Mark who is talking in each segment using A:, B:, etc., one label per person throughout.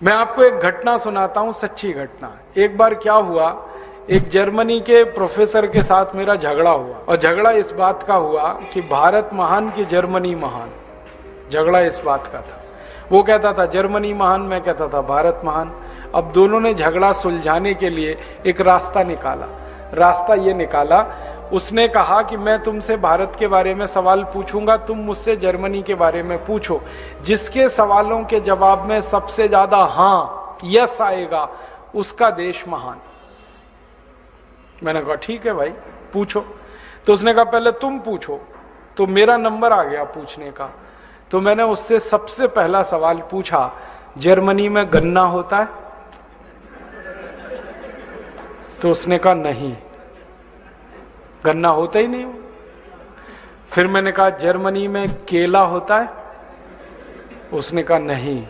A: मैं आपको एक घटना सुनाता हूं, सच्ची घटना। एक बार क्या हुआ, एक जर्मनी के प्रोफेसर के साथ मेरा झगड़ा हुआ, और झगड़ा इस बात का हुआ कि भारत महान कि जर्मनी महान। झगड़ा इस बात का था, वो कहता था जर्मनी महान, मैं कहता था भारत महान। अब दोनों ने झगड़ा सुलझाने के लिए एक रास्ता निकाला। रास्ता ये निकाला, उसने कहा कि मैं तुमसे भारत के बारे में सवाल पूछूंगा, तुम मुझसे जर्मनी के बारे में पूछो। जिसके सवालों के जवाब में सबसे ज्यादा हाँ यस आएगा उसका देश महान। मैंने कहा ठीक है भाई पूछो। तो उसने कहा पहले तुम पूछो। तो मेरा नंबर आ गया पूछने का। तो मैंने उससे सबसे पहला सवाल पूछा, जर्मनी में गन्ना होता है? तो उसने कहा नहीं, गन्ना होता ही नहीं। फिर मैंने कहा जर्मनी में केला होता है? उसने कहा नहीं।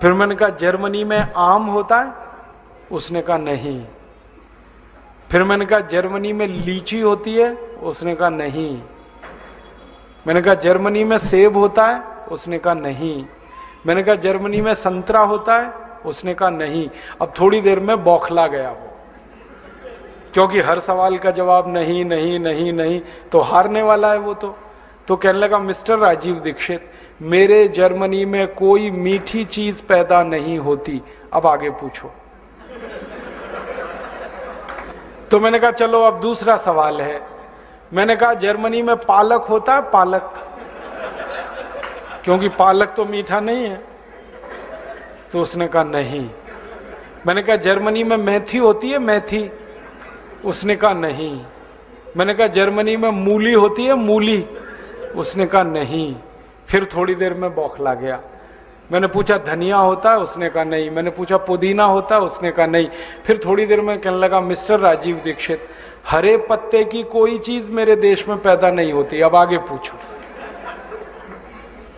A: फिर मैंने कहा जर्मनी में आम होता है? उसने कहा नहीं। फिर मैंने कहा जर्मनी में लीची होती है? उसने कहा नहीं। मैंने कहा जर्मनी में सेब होता है? उसने कहा नहीं। मैंने कहा जर्मनी में संतरा होता है? उसने कहा नहीं। अब थोड़ी देर में बौखला गया वो, क्योंकि हर सवाल का जवाब नहीं नहीं नहीं नहीं, तो हारने वाला है वो। तो कहने लगा मिस्टर राजीव दीक्षित, मेरे जर्मनी में कोई मीठी चीज पैदा नहीं होती, अब आगे पूछो। तो मैंने कहा चलो अब दूसरा सवाल है। मैंने कहा जर्मनी में पालक होता है? पालक, क्योंकि पालक तो मीठा नहीं है। तो उसने कहा नहीं। मैंने कहा जर्मनी में मेथी होती है? मेथी? उसने कहा नहीं। मैंने कहा जर्मनी में मूली होती है? मूली? उसने कहा नहीं। फिर थोड़ी देर में बौखला गया। मैंने पूछा धनिया होता है? उसने कहा नहीं। मैंने पूछा पुदीना होता है? उसने कहा नहीं। फिर थोड़ी देर में कहने लगा मिस्टर राजीव दीक्षित, हरे पत्ते की कोई चीज मेरे देश में पैदा नहीं होती, अब आगे पूछो।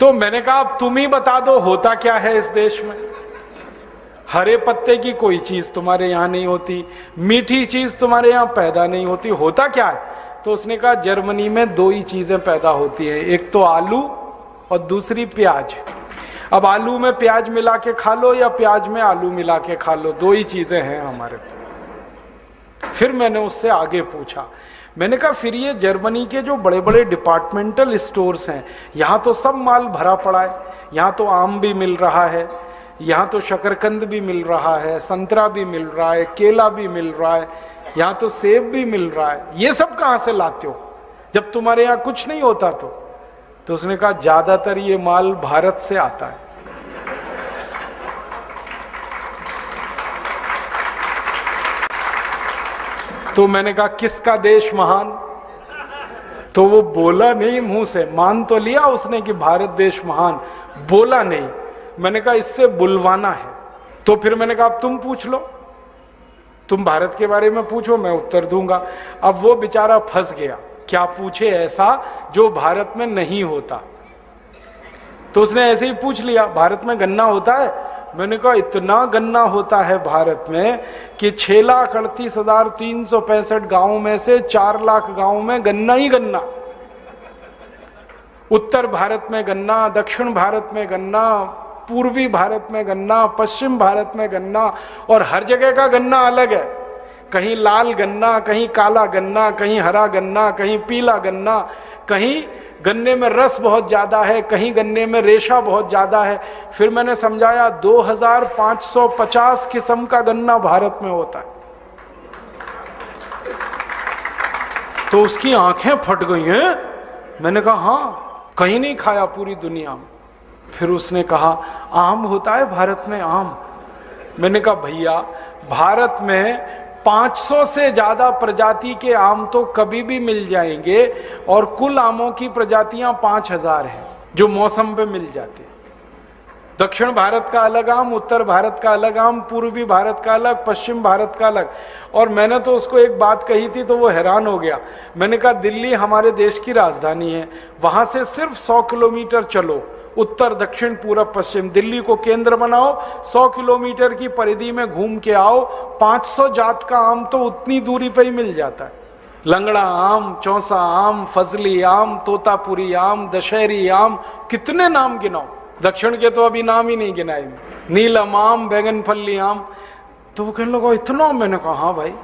A: तो मैंने कहा अब तुम ही बता दो होता क्या है इस देश में। हरे पत्ते की कोई चीज तुम्हारे यहां नहीं होती, मीठी चीज तुम्हारे यहां पैदा नहीं होती, होता क्या है? तो उसने कहा जर्मनी में दो ही चीजें पैदा होती हैं, एक तो आलू और दूसरी प्याज। अब आलू में प्याज मिला के खा लो या प्याज में आलू मिला के खा लो, दो ही चीजें हैं हमारे पास। फिर मैंने उससे आगे पूछा। मैंने कहा फिर ये जर्मनी के जो बड़े बड़े डिपार्टमेंटल स्टोर्स हैं, यहाँ तो सब माल भरा पड़ा है। यहाँ तो आम भी मिल रहा है, यहाँ तो शकरकंद भी मिल रहा है, संतरा भी मिल रहा है, केला भी मिल रहा है, यहाँ तो सेब भी मिल रहा है। ये सब कहाँ से लाते हो जब तुम्हारे यहाँ कुछ नहीं होता? तो उसने कहा ज्यादातर ये माल भारत से आता है। तो मैंने कहा किसका देश महान? तो वो बोला नहीं मुंह से, मान तो लिया उसने कि भारत देश महान, बोला नहीं। मैंने कहा इससे बुलवाना है। तो फिर मैंने कहा अब तुम पूछ लो, तुम भारत के बारे में पूछो, मैं उत्तर दूंगा। अब वो बेचारा फंस गया, क्या पूछे ऐसा जो भारत में नहीं होता। तो उसने ऐसे ही पूछ लिया भारत में गन्ना होता है? मैंने कहा इतना गन्ना होता है भारत में कि 6,38,365 गांवों में से 4 लाख गांवों में गन्ना ही गन्ना। उत्तर भारत में गन्ना, दक्षिण भारत में गन्ना, पूर्वी भारत में गन्ना, पश्चिम भारत में गन्ना, और हर जगह का गन्ना अलग है। कहीं लाल गन्ना, कहीं काला गन्ना, कहीं हरा गन्ना, कहीं पीला गन्ना, कहीं गन्ने में रस बहुत ज्यादा है, कहीं गन्ने में रेशा बहुत ज्यादा है। फिर मैंने समझाया 2550 किस्म का गन्ना भारत में होता है। तो उसकी आंखें फट गई हैं। मैंने कहा हाँ, कहीं नहीं खाया पूरी दुनिया में। फिर उसने कहा आम होता है भारत में? आम? मैंने कहा भैया भारत में 500 से ज्यादा प्रजाति के आम तो कभी भी मिल जाएंगे, और कुल आमों की प्रजातियां 5000 हैं जो मौसम पे मिल जाते हैं। दक्षिण भारत का अलग आम, उत्तर भारत का अलग आम, पूर्वी भारत का अलग, पश्चिम भारत का अलग। और मैंने तो उसको एक बात कही थी तो वो हैरान हो गया। मैंने कहा दिल्ली हमारे देश की राजधानी है, वहां से सिर्फ 100 किलोमीटर चलो, उत्तर दक्षिण पूरब पश्चिम, दिल्ली को केंद्र बनाओ, 100 किलोमीटर की परिधि में घूम के आओ, 500 जात का आम तो उतनी दूरी पे ही मिल जाता है। लंगड़ा आम, चौसा आम, फजली आम, तोतापुरी आम, दशहरी आम, कितने नाम गिनाओ। दक्षिण के तो अभी नाम ही नहीं गिनाए, नीलम आम, बैगनफली आम। तो वो कहने लगा इतना? मैंने कहा हाँ भाई।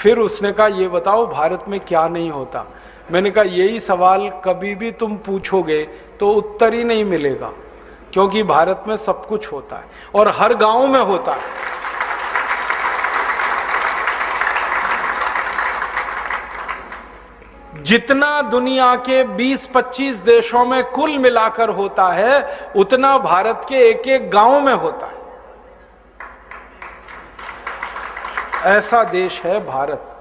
A: फिर उसने कहा ये बताओ भारत में क्या नहीं होता? मैंने कहा यही सवाल कभी भी तुम पूछोगे तो उत्तर ही नहीं मिलेगा, क्योंकि भारत में सब कुछ होता है और हर गांव में होता है। जितना दुनिया के 20-25 देशों में कुल मिलाकर होता है उतना भारत के एक एक गांव में होता है। ऐसा देश है भारत।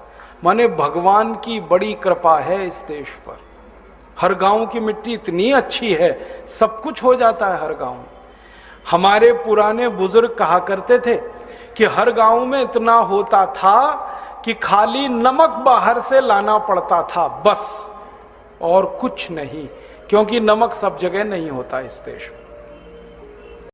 A: माने भगवान की बड़ी कृपा है इस देश पर। हर गांव की मिट्टी इतनी अच्छी है, सब कुछ हो जाता है हर गांव में। हमारे पुराने बुजुर्ग कहा करते थे कि हर गांव में इतना होता था कि खाली नमक बाहर से लाना पड़ता था बस, और कुछ नहीं, क्योंकि नमक सब जगह नहीं होता इस देश में।